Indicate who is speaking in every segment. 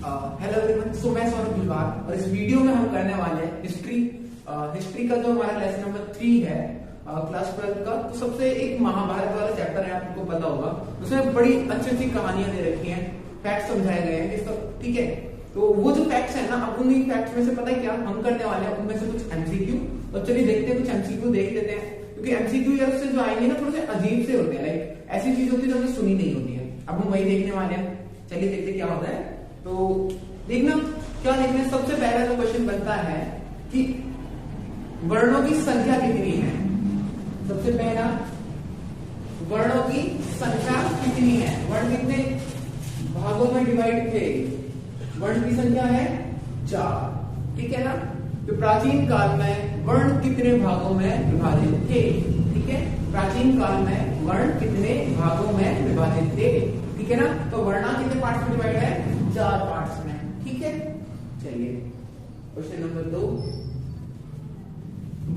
Speaker 1: Hello everyone, सो मैं सौरभ भिलवार और इस वीडियो में हम करने वाले हैं हिस्ट्री का जो हमारा लेसन नंबर 3 है क्लास 12 का। तो सबसे एक महाभारत वाला चैप्टर है, आपको पता होगा। उसमें बड़ी अच्छी अच्छी कहानियां दे रखी हैं, फैक्ट्स समझाए गए हैं इसका, ठीक है। तो वो जो फैक्ट्स है ना, अब उन्हीं फैक्ट्स में से पता है क्या हम करने वाले हैं, उनमें से कुछ एमसीक्यू। और चलिए देखते हैं, कुछ एमसीक्यू देख लेते हैं, क्योंकि एमसीक्यू यार उससे जो आएंगे ना थोड़े से अजीब से होते हैं, लाइक ऐसी चीज होती है जो हमने सुनी नहीं होती है। अब हम वही देखने वाले हैं, चलिए देखते क्या होता है। तो देखना क्या देखना, सबसे पहला जो क्वेश्चन बनता है कि वर्णों की संख्या कितनी है। सबसे पहला, वर्णों की संख्या कितनी है, वर्ण कितने भागों में डिवाइड थे। वर्ण की संख्या है 4, ठीक है ना। तो प्राचीन काल में वर्ण कितने भागों में विभाजित थे, ठीक है। प्राचीन काल में वर्ण कितने भागों में विभाजित थे, ठीक है ना। तो वर्णा कितने पार्ट्स में डिवाइड है, 4 पार्ट्स में, ठीक है। चलिए क्वेश्चन नंबर 2,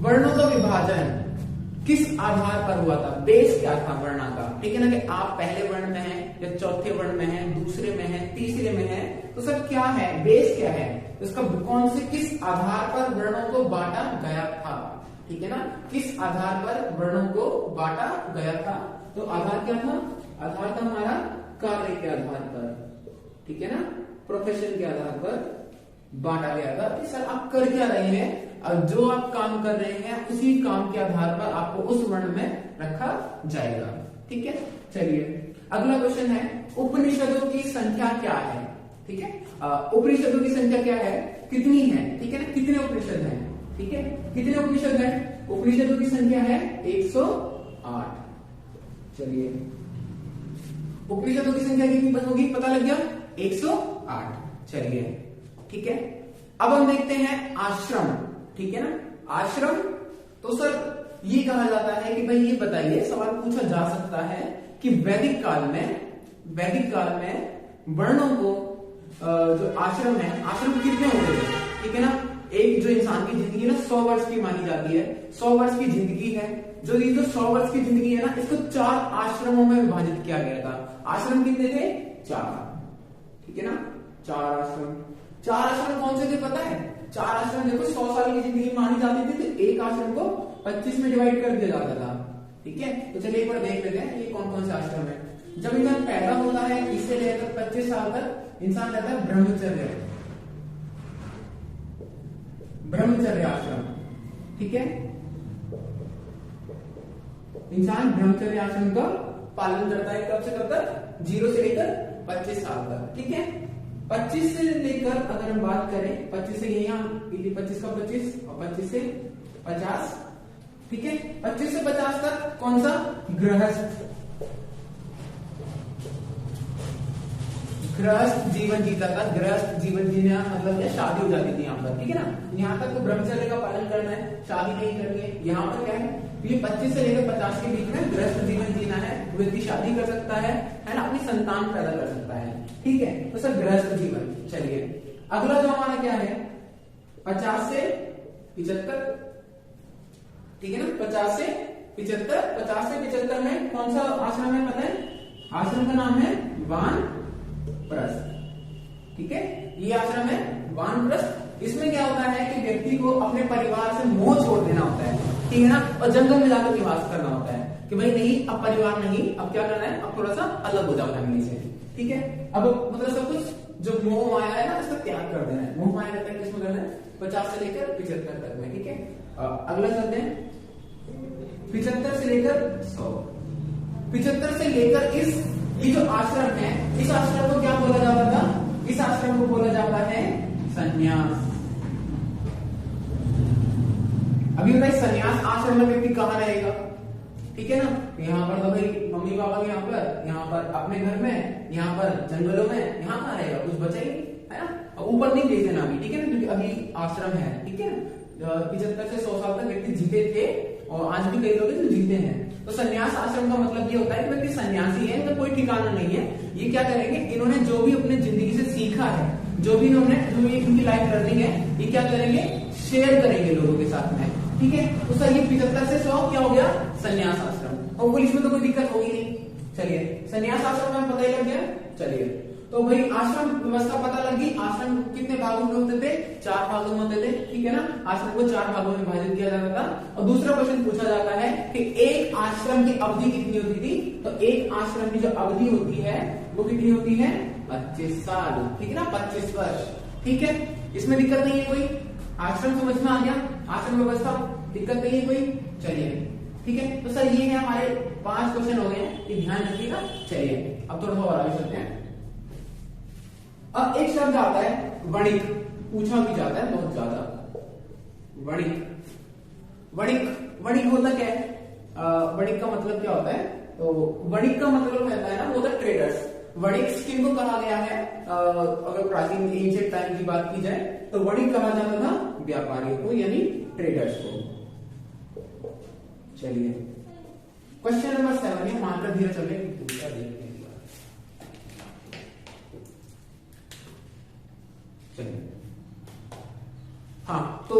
Speaker 1: वर्णों का विभाजन किस आधार पर हुआ था, बेस क्या था वर्णा का, ठीक है ना। कि आप पहले वर्ण में हैं या चौथे वर्ण में हैं, दूसरे में हैं, तीसरे में हैं, तो सब क्या है, बेस क्या है, इसका कौन से किस आधार पर वर्णों को बांटा गया था, ठीक है ना। किस आधार पर वर्णों को बांटा गया था। तो आधार क्या था, आधार था हमारा कार्य के आधार पर, ठीक है ना, प्रोफेशन के आधार पर बांटा गया था। कि सर आप कर क्या रहे हैं, और जो आप काम कर रहे हैं उसी काम के आधार पर आपको उस वर्ण में रखा जाएगा, ठीक है। चलिए अगला क्वेश्चन है, उपनिषदों की संख्या क्या है, ठीक है। उपनिषदों की संख्या क्या है, कितनी है, ठीक है ना। कितने उपनिषद हैं, ठीक है, कितने उपनिषद हैं। उपनिषदों की संख्या है 108। चलिए उपनिषदों की संख्या कितनी होगी, पता लग गया, 108। चलिए ठीक है। अब हम देखते हैं आश्रम, ठीक है ना। आश्रम, तो सर ये कहा जाता है कि भाई ये बताइए, सवाल पूछा जा सकता है कि वैदिक काल में वर्णों को जो आश्रम है, आश्रम कितने होते थे, ठीक है ना। एक जो इंसान की जिंदगी ना 100 वर्ष की मानी जाती है, 100 वर्ष की जिंदगी है, जो ये जो 100 वर्ष की जिंदगी है ना, इसको 4 आश्रमों में विभाजित किया गया था। आश्रम कितने थे, 4, ठीक है ना। 4 आश्रम, 4 आश्रम कौन से थे पता है। 4 आश्रम देखो 100 साल की जिंदगी मानी जाती थी, तो एक आश्रम को 25 में डिवाइड कर दिया जाता था, ठीक है। तो चलिए एक बार देख लेते हैं ये कौन कौन से आश्रम है। जब इंसान पैदा होता है इससे लेकर 25 साल तक इंसान रहता है ब्रह्मचर्य आश्रम, ठीक है। इंसान ब्रह्मचर्य आश्रम का पालन करता है, कब से कब तक, 0 से लेकर 25 साल तक, ठीक है। 25 से लेकर अगर हम बात करें, 25 से यहां 25 का 25 और 25 से 50, ठीक है। 25 से 50 तक कौन सा, गृहस्थ जीवन जीता था। गृहस्थ जीवन जीना मतलब क्या, शादी हो जाती थी यहाँ पर, ठीक है ना। यहाँ तक तो ब्रह्मचर्य का पालन करना है, शादी नहीं करनी है। यहाँ पर क्या है, ये 25 से लेकर 50 के बीच में गृहस्थ जीवन जीना है, व्यक्ति शादी कर सकता है ना, अपनी संतान पैदा कर सकता है, ठीक है। तो सर गृहस्थ जीवन। चलिए अगला जो हमारा क्या है, 50 से 75, ठीक है ना। 50 से 75 में कौन सा आश्रम है पता है, आश्रम का नाम है वानप्रस्थ, ठीक है। ये आश्रम है वानप्रस्थ। इसमें क्या होता है कि व्यक्ति को अपने परिवार से मोह छोड़ देना होता है, ठीक है ना, और जंगल में जाकर निवास करना होता है कि भाई नहीं, अब परिवार नहीं, अब क्या करना है, अब थोड़ा सा अलग हो जाओ फैमिली से, ठीक है। अब मतलब सब कुछ जो मोह माया है ना, इसका त्याग कर देना है। मोह माया रहता है किसमें करना है, 50 से लेकर 75 तक में, ठीक है। अगला चलते हैं 75 से लेकर 100। 75 से लेकर ये जो आश्रम है, इस आश्रम को क्या बोला जाता था, इस आश्रम को बोला जाता है संन्यास। अभी बताइए संन्यास आश्रम में व्यक्ति कहाँ रहेगा, ठीक है ना। यहाँ पर तो भाई मम्मी पापा के यहाँ पर अपने घर में, यहाँ पर जंगलों में, यहाँ कहाँ रहेगा, कुछ बचा ही है ना। ऊपर नहीं भेज देना अभी, ठीक है ना, क्योंकि अभी आश्रम है, ठीक है। 75 से 100 साल तक व्यक्ति जीते थे, और आज भी कई लोग जो जीते हैं। तो संन्यास आश्रम का मतलब ये होता है कि व्यक्ति सन्यासी है, मतलब कोई ठिकाना नहीं है। ये क्या करेंगे, इन्होंने जो भी अपने जिंदगी से सीखा है, जो भी इनकी लाइफ लर्निंग है, ये क्या करेंगे, शेयर करेंगे लोगों के साथ में, ठीक है। तो सर ये 75 से 100 क्या हो गया, संन्यास आश्रम। और इसमें तो कोई दिक्कत होगी नहीं। चलिए संन्यास आश्रम में पता ही लग गया। चलिए तो भाई आश्रम व्यवस्था पता लगी, आश्रम कितने भागों में होते थे, 4 भागों में होते थे, ठीक है ना। आश्रम को 4 भागों में विभाजित किया जाता था। और दूसरा क्वेश्चन पूछा जाता है कि एक आश्रम की अवधि कितनी होती थी, तो एक आश्रम की जो अवधि होती है वो कितनी होती है, 25 साल, ठीक है ना, 25 वर्ष, ठीक है। इसमें दिक्कत नहीं है कोई, आश्रम समझ में आ गया, आश्रम व्यवस्था दिक्कत नहीं है कोई, चलिए ठीक है। तो सर ये है हमारे 5 क्वेश्चन हो गए हैं, ये ध्यान रखिएगा। चलिए अब थोड़ा सा और आगे चलते हैं। अब एक शब्द आता है वणिक, पूछा भी जाता है बहुत ज्यादा, वणिक। वणिक होता क्या है, वणिक का मतलब क्या होता है, तो वणिक का मतलब रहता है ना, वो होता है ट्रेडर्स। वणिक किनको कहा गया है, अगर प्राचीन एंशिएंट टाइम की बात की जाए तो वणिक कहा जाता था व्यापारियों को, यानी ट्रेडर्स को। चलिए क्वेश्चन नंबर 7 है, मात्रा धीरे चले पूछा देखते हैं। चलिए हाँ, तो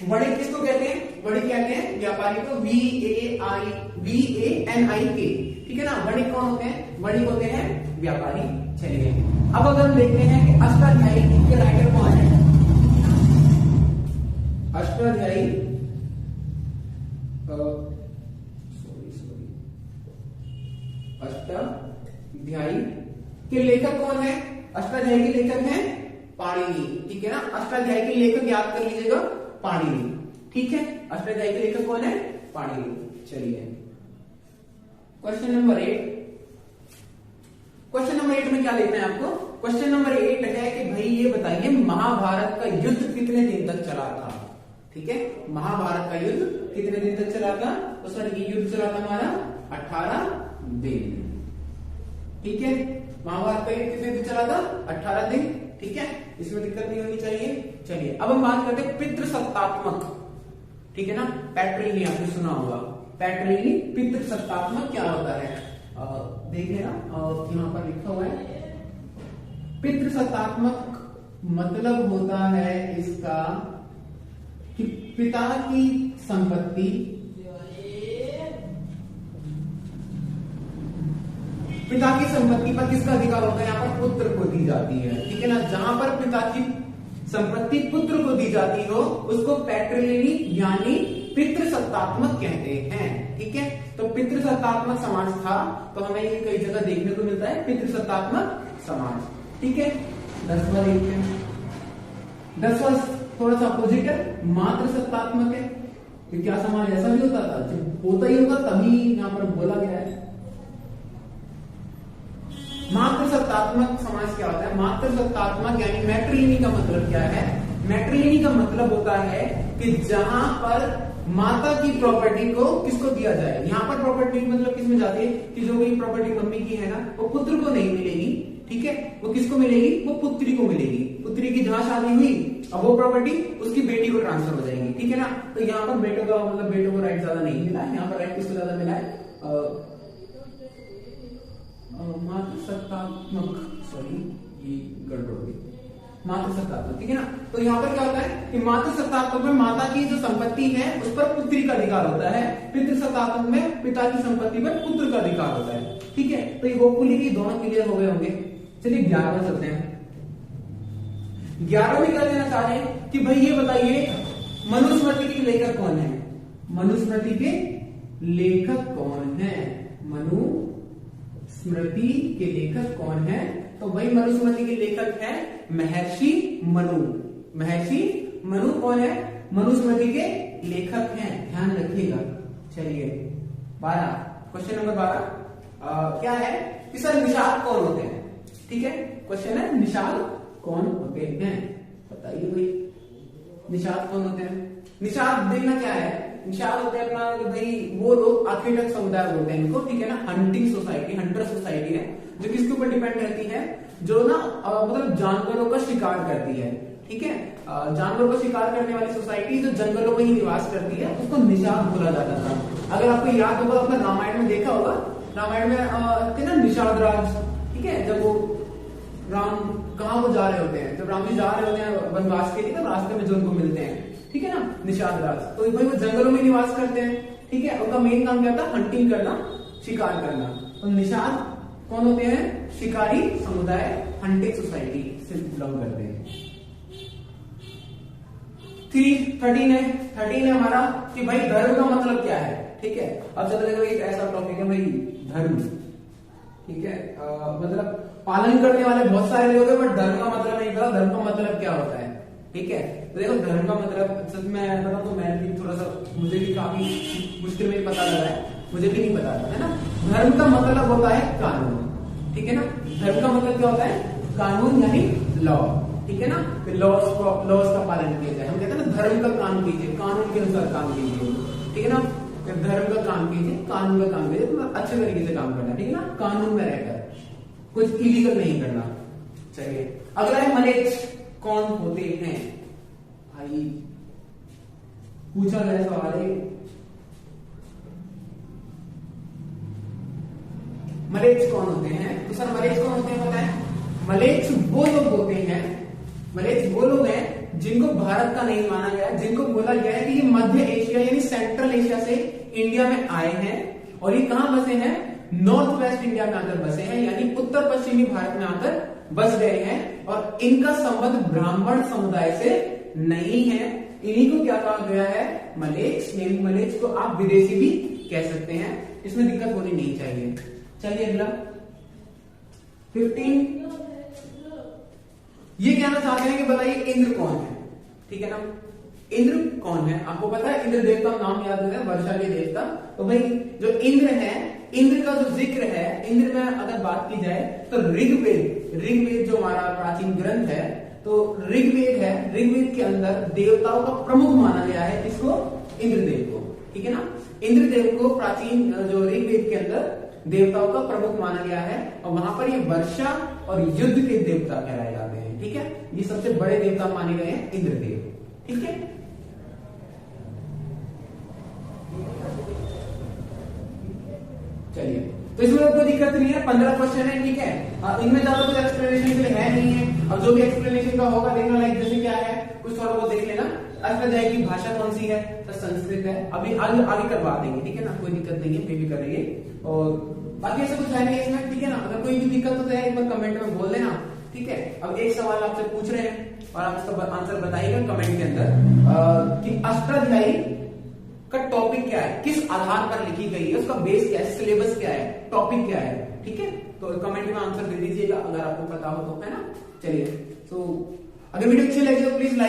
Speaker 1: वणिक किसको कहते हैं, वणिक कहते हैं व्यापारी को, VANIK, ठीक है ना। वणिक कौन होते हैं, वणिक होते हैं व्यापारी। चलिए अब अगर हम देखते हैं कि अष्टाध्यायी के राइटर कौन है, अष्टाध्यायी अष्टाध्यायी के लेखक कौन है, अष्टाध्यायी के लेखक हैं पाणिनि, ठीक है ना। अष्टाध्यायी के लेखक याद कर लीजिएगा, पाणिनि, ठीक है। अष्टाध्यायी के लेखक कौन है, पाणिनि। चलिए क्वेश्चन नंबर 8, क्वेश्चन नंबर 8 में क्या लिखना है आपको, क्वेश्चन नंबर 8 है कि भाई ये बताइए महाभारत का युद्ध कितने दिन तक चला था, ठीक है। महाभारत का युद्ध कितने दिन तक चला था, तो सर ये युद्ध चला था हमारा 18 दिन, ठीक है। महाभारत का युद्ध कितने दिन चला था, 18 दिन, ठीक है। इसमें दिक्कत नहीं होनी चाहिए। चलिए अब हम बात करते हैं पितृसत्तात्मक, ठीक है ना। पैट्रिनी आपने सुना होगा, पैट्रिनी पितृसत्तात्मक क्या होता है, देख लेना यहाँ पर लिखा हुआ है। पितृसत्तात्मक मतलब होता है इसका कि पिता की संपत्ति, पिता की संपत्ति पर किसका अधिकार होता है, यहाँ पर पुत्र को दी जाती है, ठीक है ना। जहां पर पिता की संपत्ति पुत्र को दी जाती हो उसको पैट्रिलिनी यानी पितृसत्तात्मक कहते हैं, ठीक है। तो पितृसत्तात्मक समाज था, तो हमें ये कई जगह देखने को मिलता है पितृसत्तात्मक समाज, ठीक है। 10वां देखते हैं, 10वां थोड़ा सा अपोजिट है, मातृसत्तात्मक है। तो क्या समाज ऐसा भी होता था, जब होता ही होगा तभी यहाँ पर बोला गया है। मातृसत्तात्मक समाज क्या होता है, मातृसत्तात्मक यानी मैट्रिलिनी का मतलब क्या है, मैट्रिलिनी का मतलब होता है कि जहां पर माता की प्रॉपर्टी को किसको दिया जाए। यहाँ पर प्रॉपर्टी मतलब किसमें जाती है कि जो भी प्रॉपर्टी मम्मी की है ना वो पुत्र को नहीं मिलेगी, ठीक है। वो किसको मिलेगी, वो पुत्री को मिलेगी। पुत्री की जहां शादी हुई अब वो प्रॉपर्टी उसकी बेटी को ट्रांसफर हो जाएगी, ठीक है ना। तो यहाँ पर बेटों का मतलब बेटों को राइट ज्यादा नहीं मिला है, यहाँ पर राइट किसको ज्यादा मिला है, मातृसत्तात्मक, सॉरी ये गड़बड़ हो गई, मातृसत्तात्मक, ठीक है ना। तो यहाँ पर क्या होता है कि मातृसत्तात्मक में माता की जो संपत्ति है उस पर पुत्री का अधिकार होता है, पितृसत्तात्मक में पिता की संपत्ति पर पुत्र का अधिकार होता है, ठीक है। तो ये होपफुली कि दोनों क्लियर हो गए होंगे। चलिए 11वां चलते हैं। 11वां क्या देना चाह रहे हैं कि भाई ये बताइए मनुस्मृति के लेखक कौन है, मनुस्मृति के लेखक कौन है, मनुस्मृति के लेखक कौन है, तो भाई मनुस्मृति के लेखक है महर्षि मनु। महर्षि मनु कौन है, मनुस्मृति के लेखक हैं, ध्यान रखिएगा। चलिए 12, क्वेश्चन नंबर 12 क्या है कि सर निषाद कौन होते हैं, ठीक है। क्वेश्चन है निषाद कौन होते हैं, बताइए भाई निषाद कौन होते हैं। निषाद देखना क्या है, निषाद होते हैं अपना भाई वो लोग आर्किटेक्ट समुदाय बोलते हैं इनको, ठीक है ना। हंटिंग सोसाइटी, हंटर सोसाइटी है जो किसके ऊपर डिपेंड रहती है, जो ना मतलब जानवरों का शिकार करती है, ठीक है। जानवरों का शिकार करने वाली सोसाइटी जो जंगलों में ही निवास करती है उसको निषाद बोला जाता था। अगर आपको याद होगा, आपने रामायण में देखा होगा, रामायण में थे ना निषाद राज, ठीक है। जब वो राम कहाँ वो जा रहे होते हैं, जब राम जी जा रहे होते हैं वनवास के लिए, तो रास्ते में जो उनको मिलते हैं, ठीक है ना, निषाद राज। तो भाई वो जंगलों में निवास करते हैं, ठीक है। उनका मेन काम क्या था, हंटिंग करना, शिकार करना। तो निषाद कौन होते हैं? शिकारी समुदाय, हंटिंग सोसाइटी से बिलोंग करते हैं। 13 है हमारा कि भाई धर्म का मतलब क्या है। ठीक है, अब चलो देखो एक ऐसा टॉपिक है भाई धर्म। ठीक है, मतलब पालन करने वाले बहुत सारे लोग हैं, बट धर्म का मतलब नहीं पता धर्म का मतलब क्या होता है। ठीक है, तो देखो धर्म का मतलब सच में बताऊं तो मैं भी थोड़ा सा, मुझे भी काफी मुश्किल में पता लगा है, मुझे भी नहीं पता था, है ना। धर्म का मतलब होता है कानून। ठीक है ना, धर्म का मतलब क्या होता है? कानून यानी लॉ। ठीक है ना, लॉज का पालन किया जाए। हम कहते हैं ना धर्म का काम कीजिए, कानून के अनुसार काम कीजिए। ठीक है ना, धर्म का काम कीजिए, कानून का काम कीजिए, तो अच्छे तरीके से काम करना। ठीक है ना, कानून में रहकर कुछ इलीगल नहीं करना। चलिए अगला है मलेच्छ कौन होते हैं? भाई पूछा गया सवाल है, मलेच्छ कौन होते हैं? तो सर मलेच्छ कौन होते हैं पता है? मलेच्छ वो लोग होते हैं, मलेच्छ वो लोग हैं जिनको भारत का नहीं माना गया, जिनको बोला गया है कि ये मध्य एशिया यानी सेंट्रल एशिया से इंडिया में आए हैं और ये कहां बसे हैं? नॉर्थ वेस्ट इंडिया में आकर बसे हैं, यानी उत्तर पश्चिमी भारत में आकर बस गए हैं और इनका संबंध ब्राह्मण समुदाय से नहीं है। इन्हीं को क्या कहा गया है? मलेच्छ। मलेच्छ को आप विदेशी भी कह सकते हैं, इसमें दिक्कत होनी नहीं चाहिए। चलिए अगला 15 ये कहना चाहते हैं कि बताइए इंद्र कौन है? ठीक है ना, इंद्र कौन है? आपको पता है इंद्र देवता नाम याद है, वर्षा के देवता। तो भाई जो इंद्र है, इंद्र का जो जिक्र है, इंद्र में अगर बात की जाए तो ऋग्वेद जो हमारा प्राचीन ग्रंथ है, तो ऋग्वेद है, ऋग्वेद के अंदर देवताओं का प्रमुख माना गया है किसको? इंद्रदेव को। ठीक है ना, इंद्रदेव को प्राचीन जो ऋग्वेद के अंदर देवताओं का प्रमुख माना गया है और वहां पर ये वर्षा और युद्ध के देवता कहलाए जाते हैं। ठीक है, ये सबसे बड़े देवता माने गए हैं इंद्रदेव। ठीक है, चलिए तो इसमें कोई दिक्कत नहीं है, 15 क्वेश्चन है। ठीक है, इनमें ज्यादा कुछ एक्सप्लेनेशन के लिए है नहीं है, और जो भी एक्सप्लेनेशन का होगा देखना, लाइक जैसे क्या है कुछ थोड़ा बहुत देख लेना। अष्ट जाए की भाषा कौन सी है? तो संस्कृत है। अभी आगे करवा देंगे। ठीक है ना, कोई दिक्कत नहीं है, वे भी करेंगे। और बाकी ऐसा कुछ है नहीं इसमें। ठीक है ना, अगर कोई भी दिक्कत हो तो एक बार कमेंट में बोल देना। ठीक है, अब एक सवाल आपसे पूछ रहे हैं और आप इसका आंसर बताइएगा कमेंट के अंदर कि अष्टाध्यायी का टॉपिक क्या है, किस आधार पर लिखी गई है, उसका बेस क्या है, सिलेबस क्या है, टॉपिक क्या है। ठीक है, तो कमेंट में आंसर दे दीजिएगा अगर आपको पता हो तो, है ना। चलिए, तो अगर वीडियो अच्छी लगी तो प्लीज लाइक